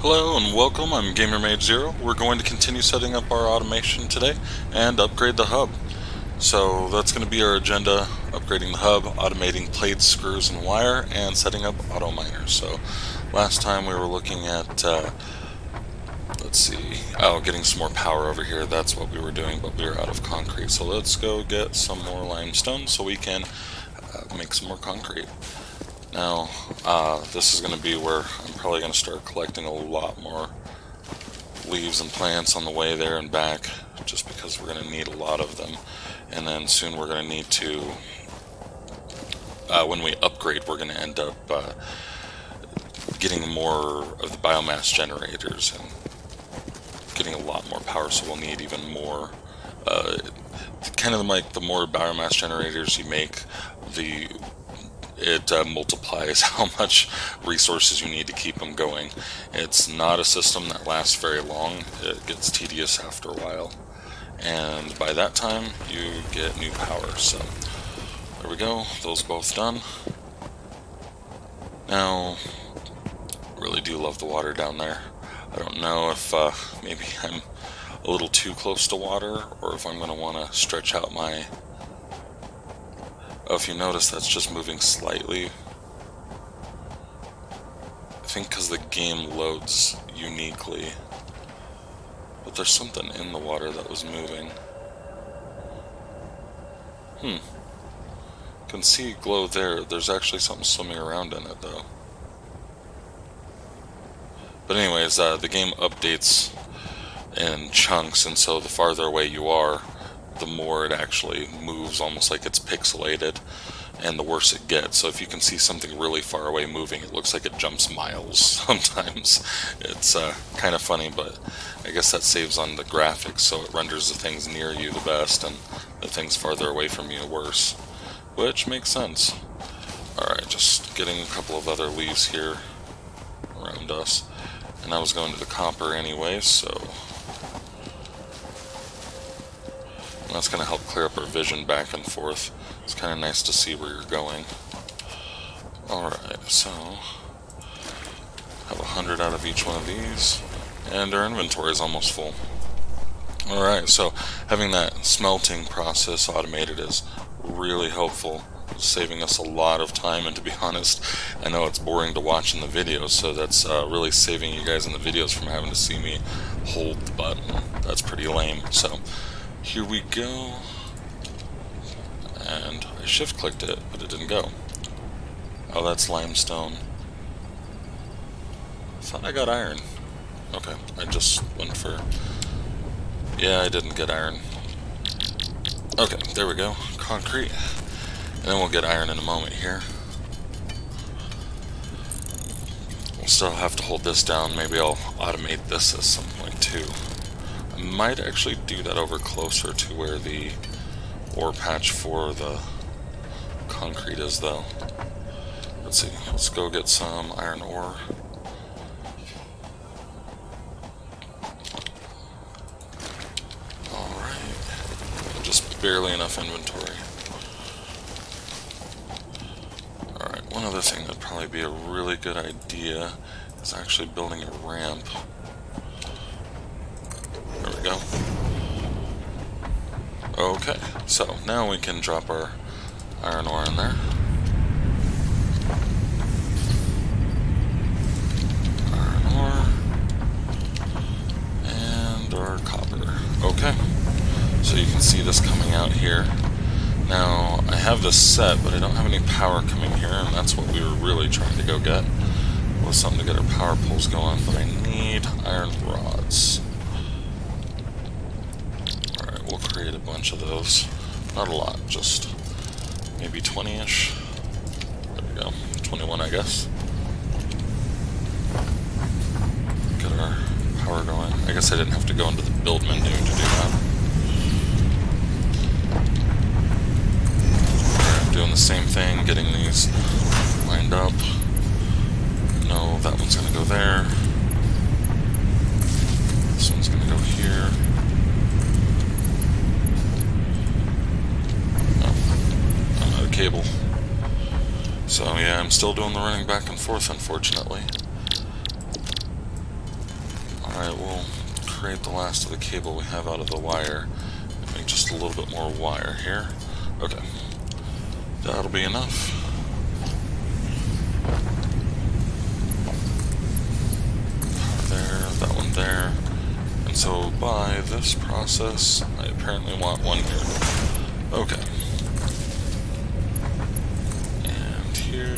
Hello and welcome, I'm GamerMade0. We're going to continue setting up our automation today and upgrade the hub. So that's going to be our agenda: upgrading the hub, automating plates, screws, and wire, and setting up auto miners. So last time we were looking at, getting some more power over here. That's what we were doing, but we were out of concrete. So let's go get some more limestone so we can make some more concrete. Now, this is going to be where I'm probably going to start collecting a lot more leaves and plants on the way there and back, just because we're going to need a lot of them. And then soon we're going to need to, when we upgrade, we're going to end up getting more of the biomass generators and getting a lot more power, so we'll need even more. Kind of like the more biomass generators you make, it multiplies how much resources you need to keep them going. It's not a system that lasts very long. It gets tedious after a while, and by that time you get new power. So there we go, those both done. Now, really do love the water down there. I don't know if maybe I'm a little too close to water, or if I'm going to want to stretch out my... Oh, if you notice, that's just moving slightly. I think because the game loads uniquely. But there's something in the water that was moving. Can see glow there. There's actually something swimming around in it, though. But anyways, the game updates in chunks, and so the farther away you are, the more it actually moves, almost like it's pixelated, and the worse it gets. So if you can see something really far away moving, it looks like it jumps miles sometimes. It's kind of funny, but I guess that saves on the graphics, so it renders the things near you the best and the things farther away from you worse, which makes sense. Alright, just getting a couple of other leaves here around us, and I was going to the copper anyway, so that's going to help clear up our vision back and forth. It's kind of nice to see where you're going. Alright, so have 100 out of each one of these, and our inventory is almost full. Alright, so having that smelting process automated is really helpful, saving us a lot of time. And to be honest, I know it's boring to watch in the videos, so that's really saving you guys in the videos from having to see me hold the button. That's pretty lame. So here we go, and I shift clicked it, but it didn't go. Oh, that's limestone. I thought I got iron. Okay, I just went for... Yeah, I didn't get iron. Okay, there we go, concrete. And then we'll get iron in a moment here. We'll still have to hold this down. Maybe I'll automate this at some point too. I might actually do that over closer to where the ore patch for the concrete is, though. Let's see, let's go get some iron ore. Alright, just barely enough inventory. Alright, one other thing that'd probably be a really good idea is actually building a ramp. There we go. Okay, so now we can drop our iron ore in there. Iron ore. And our copper. Okay, so you can see this coming out here. Now, I have this set, but I don't have any power coming here, and that's what we were really trying to go get, was something to get our power poles going, but I need iron rods. We'll create a bunch of those. Not a lot, just maybe 20-ish. There we go. 21, I guess. Get our power going. I guess I didn't have to go into the build menu to do that. I'm doing the same thing, getting these lined up. No, that one's going to go there. This one's going to go here. Cable. So yeah, I'm still doing the running back and forth, unfortunately. Alright, we'll create the last of the cable we have out of the wire. Make just a little bit more wire here. Okay. That'll be enough. There, that one there. And so by this process, I apparently want one here. Okay. And here.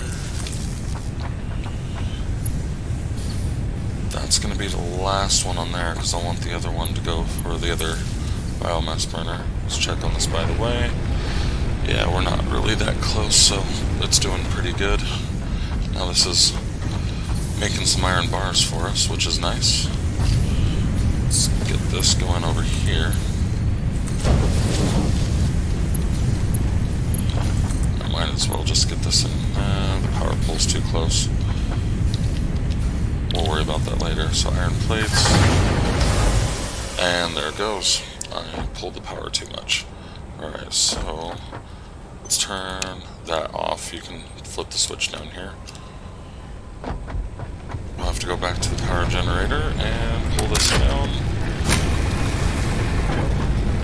That's going to be the last one on there because I want the other one to go for the other biomass burner. Let's check on this by the way. Yeah, we're not really that close, so it's doing pretty good. Now this is making some iron bars for us, which is nice. Let's get this going over here. I might as well just get this in. The power pole's too close. We'll worry about that later. So iron plates. And there it goes. I pulled the power too much. Alright, so let's turn that off. You can flip the switch down here. We'll have to go back to the power generator and pull this down.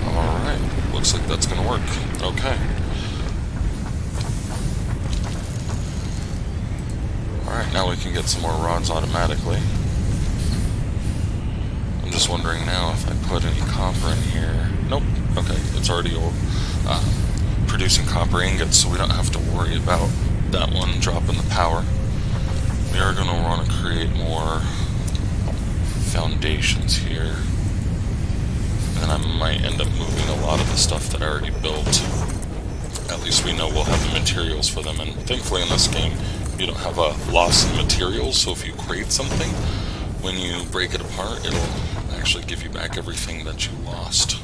Alright, looks like that's going to work. Okay. Alright, now we can get some more rods automatically. I'm just wondering now if I put any copper in here. Nope. Okay, it's already producing copper ingots, so we don't have to worry about that one dropping the power. We are going to want to create more foundations here. And I might end up moving a lot of the stuff that I already built. At least we know we'll have the materials for them, and thankfully in this game you don't have a loss in materials, so if you create something, when you break it apart, it'll actually give you back everything that you lost.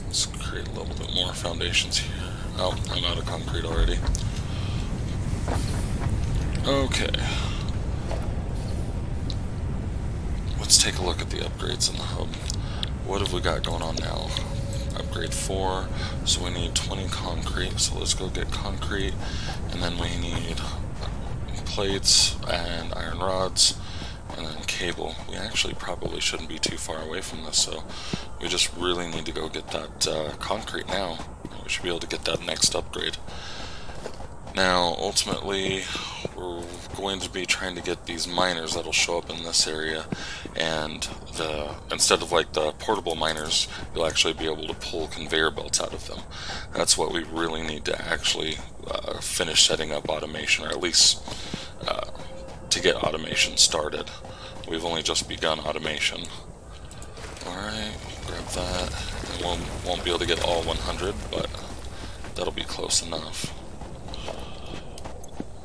Let's create a little bit more foundations here. Oh, I'm out of concrete already. Okay. Let's take a look at the upgrades in the hub. What have we got going on now? Upgrade 4, so we need 20 concrete, so let's go get concrete, and then we need plates and iron rods, and then cable. We actually probably shouldn't be too far away from this, so we just really need to go get that concrete now. We should be able to get that next upgrade. Now, ultimately, we're going to be trying to get these miners that'll show up in this area, and instead of like the portable miners, you'll actually be able to pull conveyor belts out of them. That's what we really need to actually finish setting up automation, or at least to get automation started. We've only just begun automation. Alright, grab that. And we won't be able to get all 100, but that'll be close enough.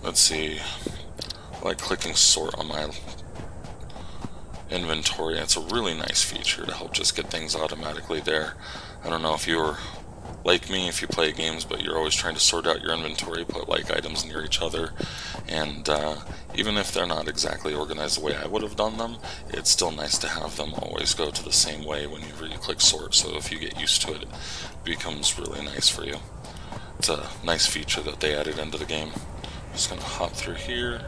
Let's see, I like clicking sort on my inventory. It's a really nice feature to help just get things automatically there. I don't know if you're like me, if you play games, but you're always trying to sort out your inventory, put like items near each other, and even if they're not exactly organized the way I would have done them, it's still nice to have them always go to the same way whenever you click sort, so if you get used to it, it becomes really nice for you. It's a nice feature that they added into the game. Just gonna hop through here.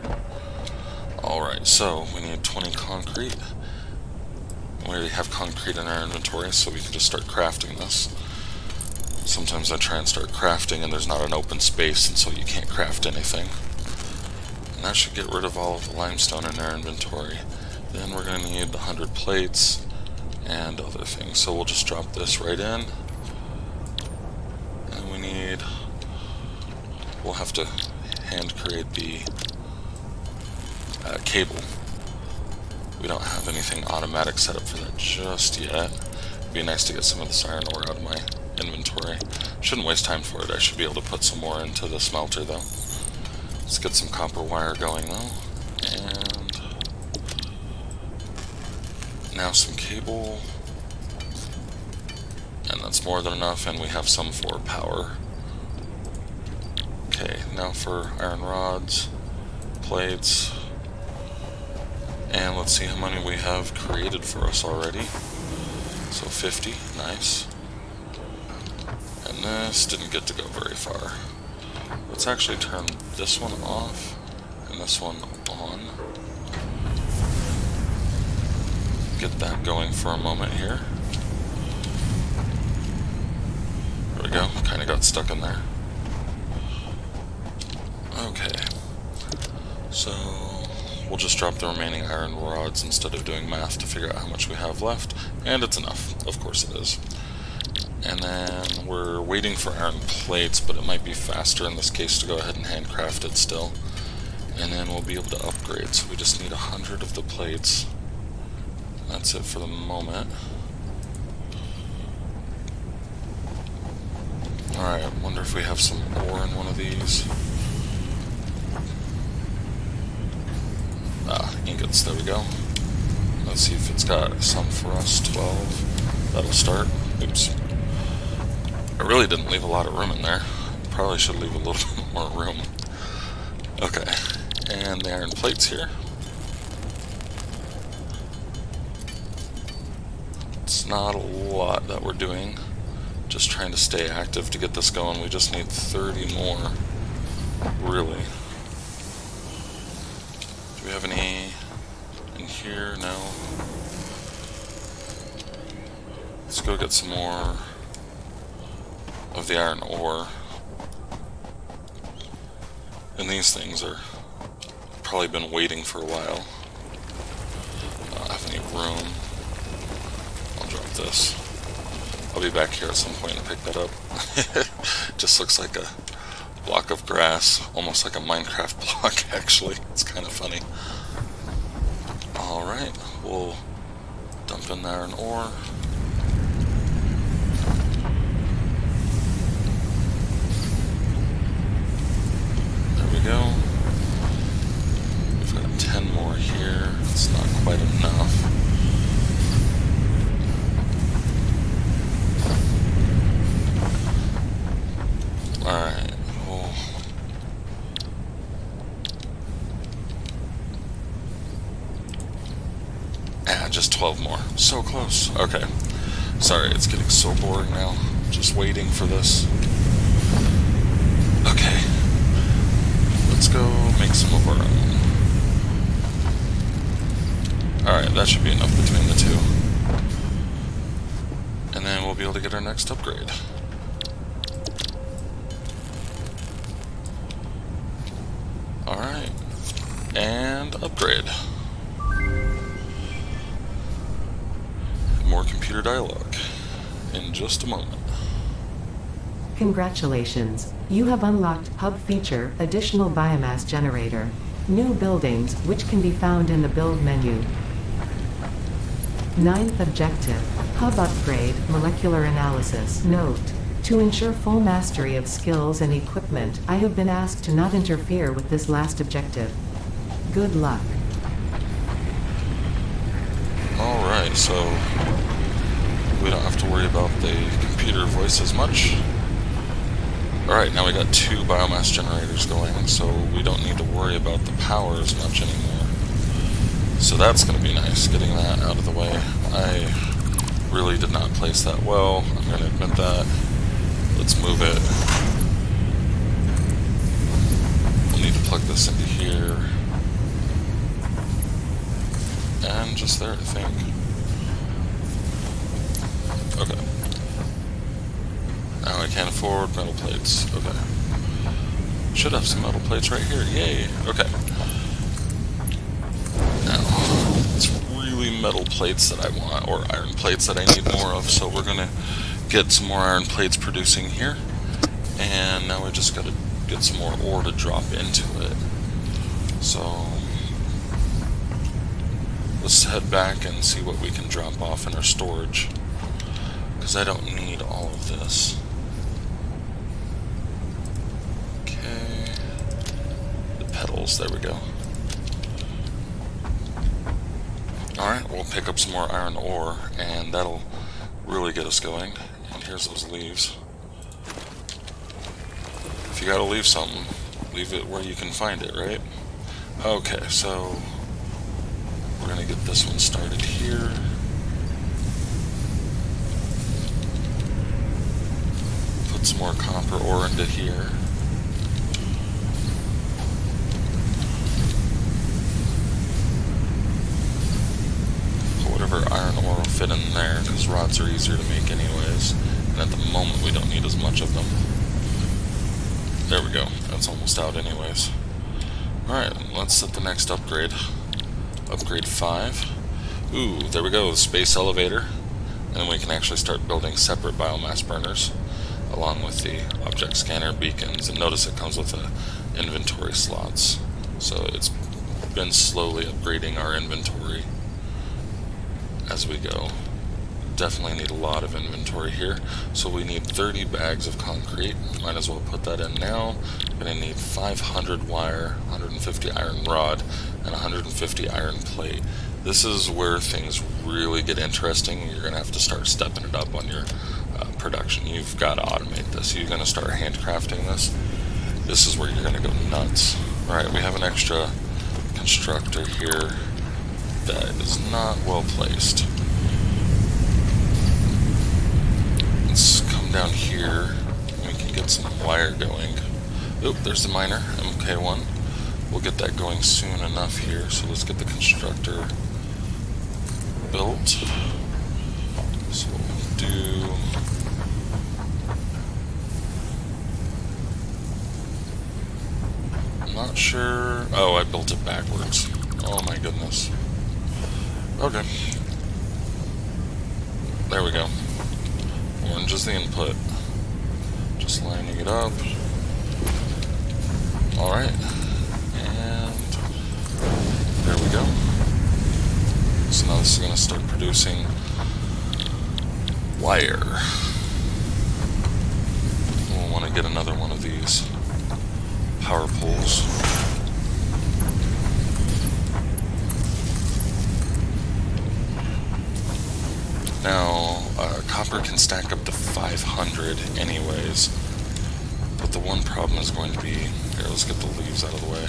Alright, so we need 20 concrete. We already have concrete in our inventory, so we can just start crafting this. Sometimes I try and start crafting and there's not an open space, and so you can't craft anything. And that should get rid of all of the limestone in our inventory. Then we're gonna need 100 plates and other things. So we'll just drop this right in. And we need... we'll have to hand create the cable. We don't have anything automatic set up for that just yet. It'd be nice to get some of this iron ore out of my inventory. Shouldn't waste time for it. I should be able to put some more into the smelter though. Let's get some copper wire going though. And now some cable. And that's more than enough, and we have some for power. Okay, now for iron rods, plates, and let's see how many we have created for us already. So 50, nice. And this didn't get to go very far. Let's actually turn this one off and this one on. get that going for a moment here. There we go, kind of got stuck in there. Okay, so we'll just drop the remaining iron rods instead of doing math to figure out how much we have left, and it's enough, of course it is. And then we're waiting for iron plates, but it might be faster in this case to go ahead and handcraft it still. And then we'll be able to upgrade, so we just need 100 of the plates. That's it for the moment. Alright, I wonder if we have some ore in one of these. Ah, ingots, there we go. Let's see if it's got some for us, 12. That'll start. Oops. I really didn't leave a lot of room in there. Probably should leave a little bit more room. Okay, and the iron plates here. It's not a lot that we're doing. Just trying to stay active to get this going. We just need 30 more, really. Do we have any in here? No. Let's go get some more of the iron ore. And these things are probably been waiting for a while. I don't have any room. I'll drop this. I'll be back here at some point to pick that up. Just looks like a block of grass, almost like a Minecraft block actually. It's kind of funny. Alright, we'll dump in the iron ore. Go. We've got 10 more here. It's not quite enough. Alright, well, just 12 more. So close. Okay. Sorry, it's getting so boring now. Just waiting for this. Okay. Let's go make some of our own. Alright, that should be enough between the two. And then we'll be able to get our next upgrade. Alright. And upgrade. More computer dialogue in just a moment. Congratulations. You have unlocked Hub Feature, Additional Biomass Generator. New buildings, which can be found in the build menu. 9th objective, Hub Upgrade, Molecular Analysis. Note: to ensure full mastery of skills and equipment, I have been asked to not interfere with this last objective. Good luck. Alright, so we don't have to worry about the computer voice as much. Alright, now we got 2 biomass generators going, so we don't need to worry about the power as much anymore. So that's going to be nice, getting that out of the way. I really did not place that well, I'm going to admit that. Let's move it. We'll need to plug this into here. And just there, I think. Okay. Now I can't afford metal plates. Okay. Should have some metal plates right here. Yay. Okay. Now, it's really metal plates that I want, or iron plates that I need more of, so we're gonna get some more iron plates producing here. And now we just gotta get some more ore to drop into it. So, let's head back and see what we can drop off in our storage, because I don't need all of this. There we go. Alright, we'll pick up some more iron ore, and that'll really get us going. And here's those leaves. If you gotta leave something, leave it where you can find it, right? Okay, so we're gonna get this one started here. Put some more copper ore into here. Whatever fit in there because rods are easier to make anyways, and at the moment we don't need as much of them. There we go, that's almost out anyways. Alright, let's set the next upgrade. Upgrade 5. Ooh, there we go, the space elevator. And we can actually start building separate biomass burners along with the object scanner beacons. And notice it comes with inventory slots. So it's been slowly upgrading our inventory as we go. Definitely need a lot of inventory here. So we need 30 bags of concrete. Might as well put that in now. We're going to need 500 wire, 150 iron rod, and 150 iron plate. This is where things really get interesting. You're going to have to start stepping it up on your production. You've got to automate this. You're going to start handcrafting this. This is where you're going to go nuts. Alright, we have an extra constructor here that is not well placed. Let's come down here and we can get some wire going. Oop, there's the miner, MK1. We'll get that going soon enough here, so let's get the constructor built. So we'll do... I'm not sure... Oh, I built it backwards. Oh my goodness. Okay. There we go. Orange is the input. Just lining it up. Alright. And there we go. So now this is going to start producing wire. We'll want to get another one of these power poles. Now, copper can stack up to 500 anyways, but the one problem is going to be, here, let's get the leaves out of the way,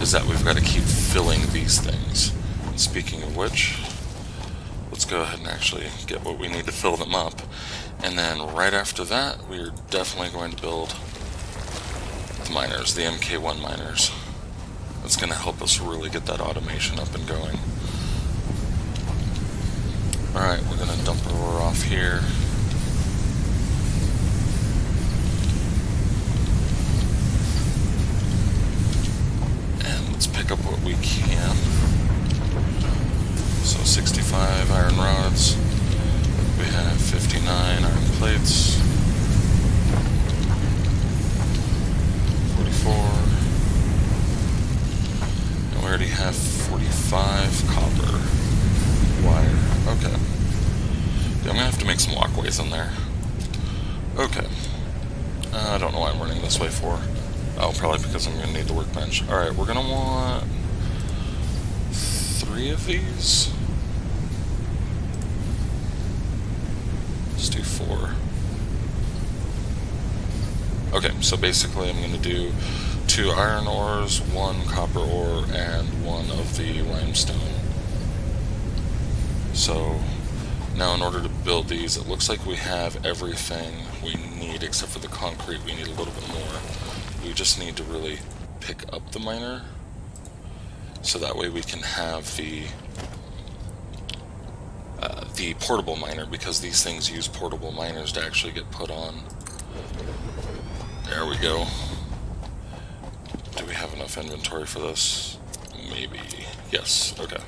is that we've got to keep filling these things. And speaking of which, let's go ahead and actually get what we need to fill them up. And then right after that, we're definitely going to build the miners, the MK1 miners. That's going to help us really get that automation up and going. Alright, we're going to dump our ore off here. And let's pick up what we can. So 65 iron rods. We have 59 iron plates. 44. And we already have 45 copper wire. Okay. Yeah, I'm gonna have to make some walkways in there. Okay. I don't know why I'm running this way for. Oh, probably because I'm gonna need the workbench. Alright, we're gonna want 3 of these. Let's do 4. Okay, so basically I'm gonna do 2 iron ores, 1 copper ore, and 1 of the limestone. So now in order to build these, it looks like we have everything we need except for the concrete. We need a little bit more. We just need to really pick up the miner so that way we can have the portable miner, because these things use portable miners to actually get put on. There we go. Do we have enough inventory for this? Maybe. Yes. Okay.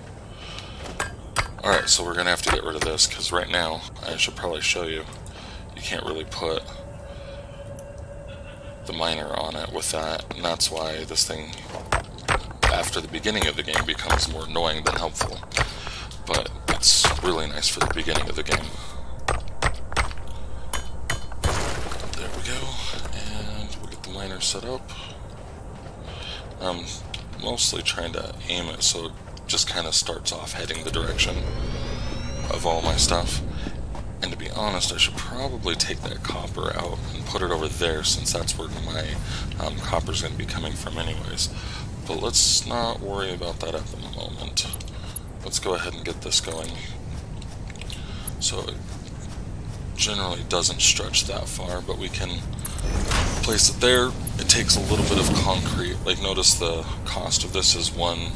Alright, so we're going to have to get rid of this, because right now, I should probably show you, you can't really put the miner on it with that, and that's why this thing, after the beginning of the game, becomes more annoying than helpful. But it's really nice for the beginning of the game. There we go, and we'll get the miner set up. I'm mostly trying to aim it so it just kind of starts off heading the direction of all my stuff. And to be honest, I should probably take that copper out and put it over there, since that's where my copper is going to be coming from anyways. But let's not worry about that at the moment. Let's go ahead and get this going. So it generally doesn't stretch that far, but we can place it there. It takes a little bit of concrete. Like, notice the cost of this is 1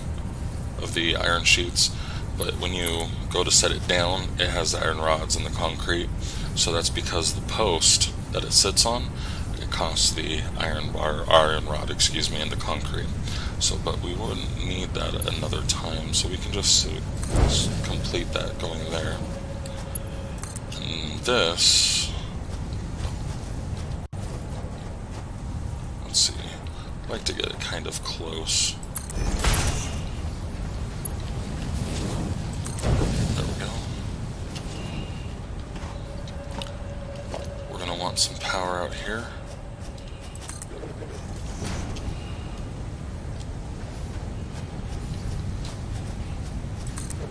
of the iron sheets, but when you go to set it down, it has the iron rods and the concrete. So that's because the post that it sits on, it costs the iron rod, and the concrete. So, but we wouldn't need that another time, so we can just complete that going there. And this, let's see, I'd like to get it kind of close. There we go. We're gonna want some power out here.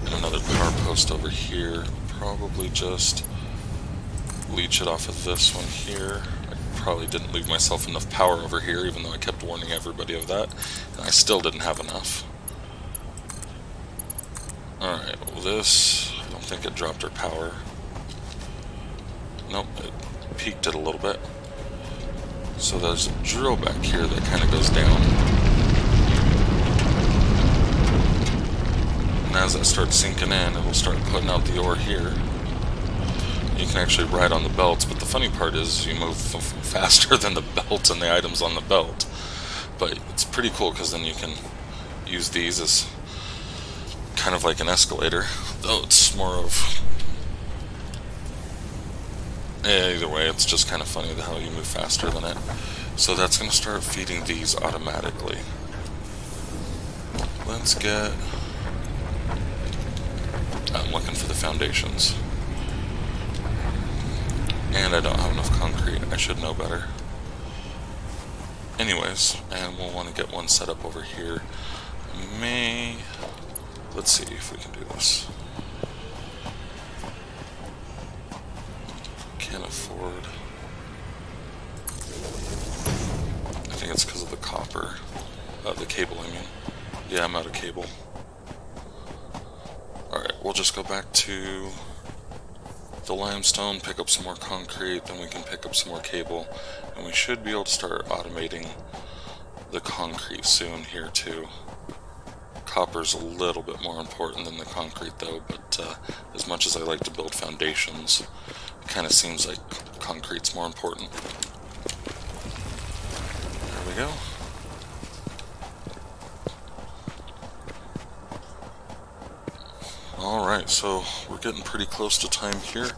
And another power post over here. Probably just leech it off of this one here. I probably didn't leave myself enough power over here, even though I kept warning everybody of that, and I still didn't have enough. Alright, well this, I don't think it dropped our power. Nope, it peaked it a little bit. So there's a drill back here that kind of goes down. And as that starts sinking in, it will start putting out the ore here. You can actually ride on the belts, but the funny part is you move faster than the belt and the items on the belt. But it's pretty cool because then you can use these as kind of like an escalator, though it's more of... either way, it's just kind of funny how you move faster than it. So that's going to start feeding these automatically. Let's get... I'm looking for the foundations. And I don't have enough concrete. I should know better. Anyways, and we'll want to get one set up over here. Let's see if we can do this. Can't afford... I think it's because of the copper. The cable, I mean. Yeah, I'm out of cable. Alright, we'll just go back to the limestone, pick up some more concrete, then we can pick up some more cable, and we should be able to start automating the concrete soon here too. Copper's a little bit more important than the concrete though, but as much as I like to build foundations, it kind of seems like concrete's more important. There we go. Alright, so we're getting pretty close to time here.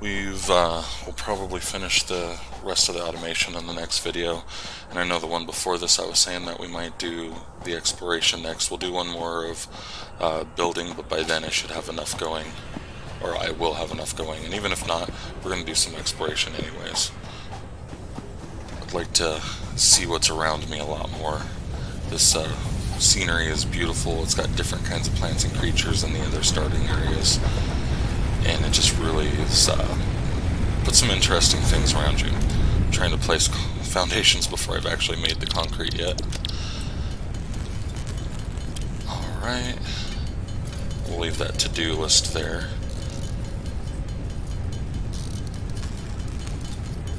We'll probably finish the rest of the automation in the next video. And I know the one before this I was saying that we might do the exploration next. We'll do one more of building, but by then I should have enough going. Or I will have enough going. And even if not, we're going to do some exploration anyways. I'd like to see what's around me a lot more. This scenery is beautiful. It's got different kinds of plants and creatures than the other starting areas, and it just really is put some interesting things around you. I'm trying to place foundations before I've actually made the concrete yet. Alright, we'll leave that to-do list there.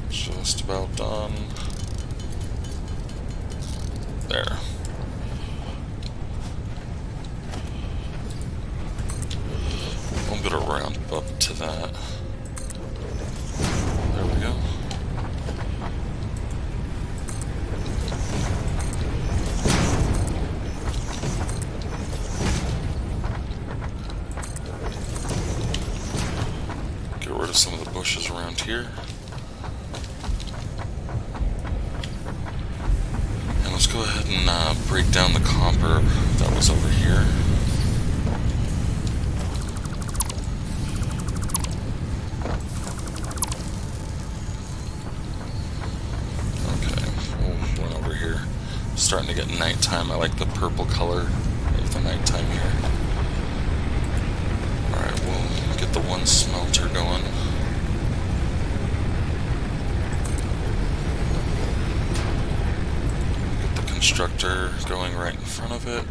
Just about done. There. I'm gonna round up to that. There we go. Get rid of some of the bushes around here. And let's go ahead and break down the copper that was over here. Starting to get nighttime. I like the purple color of the nighttime here. Alright, we'll get the one smelter going. Get the constructor going right in front of it.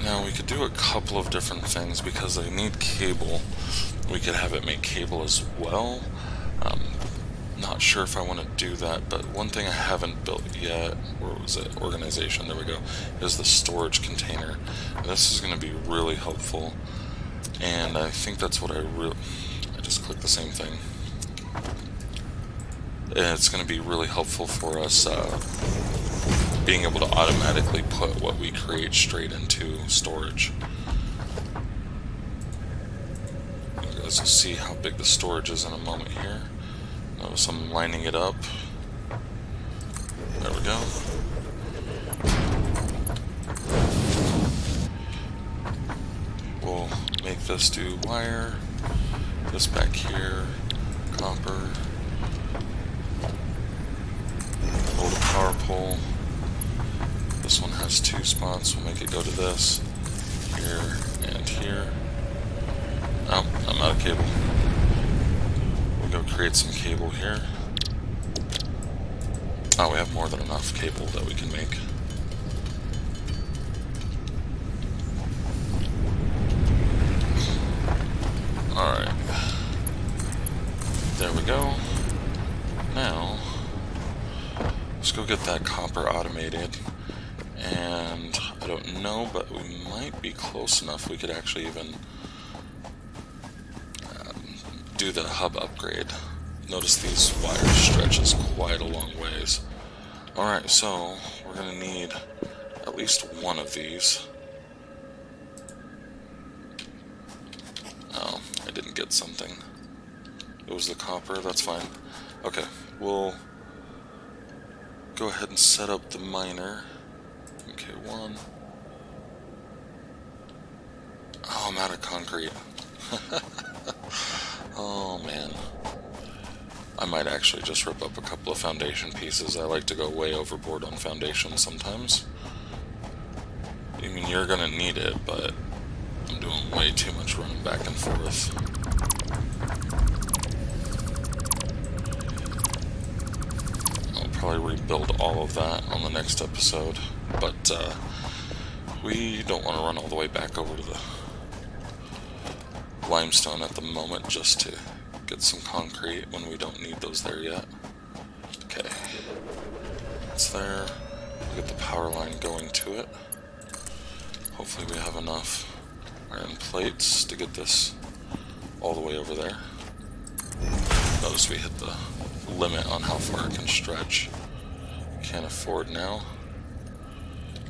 Now we could do a couple of different things because I need cable. We could have it make cable as well. Not sure if I want to do that, but one thing I haven't built yet, where was it? Organization, there we go, is the storage container. And this is going to be really helpful, and I think that's what I just clicked the same thing. And it's going to be really helpful for us being able to automatically put what we create straight into storage. You guys will see how big the storage is in a moment here. Notice I'm lining it up. There we go. We'll make this do wire, this back here, copper, hold a power pole. This one has 2 spots, we'll make it go to this, here, and here. Oh, I'm out of cable. Go create some cable here. Oh, we have more than enough cable that we can make. Alright. There we go. Now, let's go get that copper automated. And I don't know, but we might be close enough we could actually even do the hub upgrade. Notice these wires stretches quite a long ways. Alright, so we're going to need at least one of these. Oh, I didn't get something. It was the copper, that's fine. Okay, we'll go ahead and set up the miner. MK1. Oh, I'm out of concrete. Oh man. I might actually just rip up a couple of foundation pieces. I like to go way overboard on foundation sometimes. I mean, you're gonna need it, but I'm doing way too much running back and forth. I'll probably rebuild all of that on the next episode, but we don't want to run all the way back over to the limestone at the moment just to get some concrete when we don't need those there yet. Okay, it's there. We'll get the power line going to it. Hopefully we have enough iron plates to get this all the way over there. Notice we hit the limit on how far it can stretch. Can't afford now.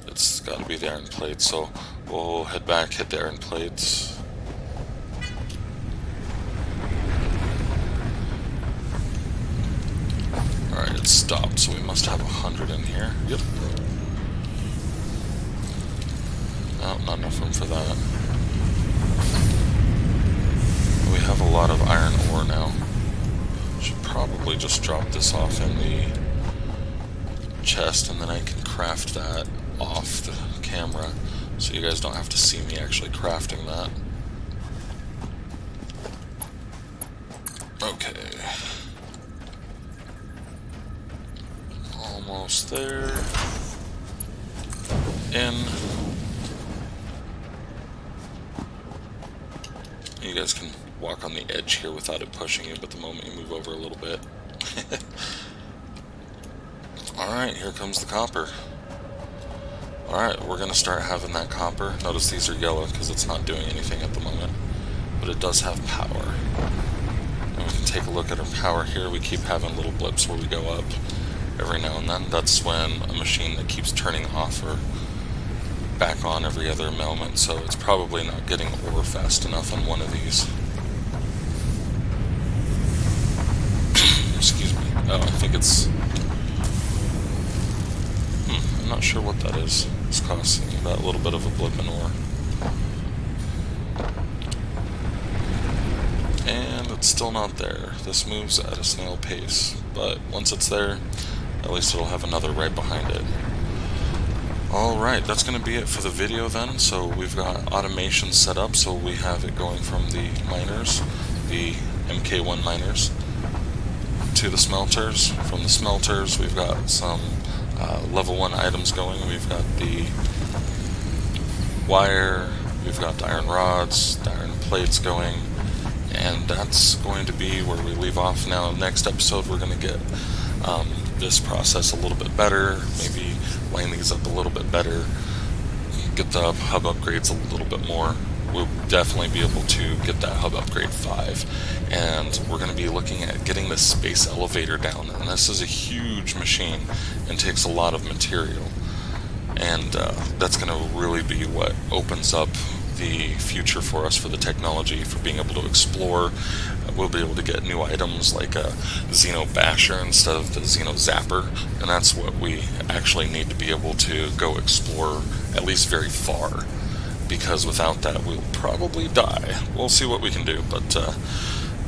It's got to be the iron plates, so we'll head back, hit the iron plates. Alright, it stopped, so we must have 100 in here. Yep. Oh, not enough room for that. We have a lot of iron ore now. Should probably just drop this off in the chest, and then I can craft that off the camera, so you guys don't have to see me actually crafting that. Okay. Almost there. In. You guys can walk on the edge here without it pushing you, but the moment you move over a little bit. Alright, here comes the copper. Alright, we're going to start having that copper. Notice these are yellow because it's not doing anything at the moment, but it does have power. And we can take a look at our power here. We keep having little blips where we go up every now and then. That's when a machine that keeps turning off or back on every other moment, so it's probably not getting ore fast enough on one of these. Excuse me. Oh, I think it's... I'm not sure what that is. It's causing that little bit of a blip in ore. And it's still not there. This moves at a snail pace, but once it's there, at least it'll have another right behind it. Alright, that's going to be it for the video then. So we've got automation set up, so we have it going from the miners, the MK1 miners, to the smelters. From the smelters we've got some level 1 items going. We've got the wire, we've got the iron rods, the iron plates going, And that's going to be where we leave off now. Next episode, we're going to get this process a little bit better, maybe line these up a little bit better, get the hub upgrades a little bit more. We'll definitely be able to get that hub upgrade 5, and we're going to be looking at getting the space elevator down, and this is a huge machine and takes a lot of material, and that's going to really be what opens up the future for us for the technology, for being able to explore. We'll be able to get new items like a Xeno Basher instead of the Xeno Zapper, and that's what we actually need to be able to go explore, at least very far, because without that we'll probably die. We'll see what we can do, but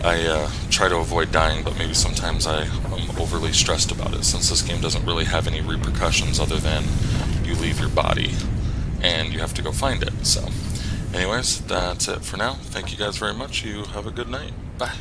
I try to avoid dying, but maybe sometimes I'm overly stressed about it, since this game doesn't really have any repercussions other than you leave your body and you have to go find it. So anyways, that's it for now. Thank you guys very much. You have a good night. Bye.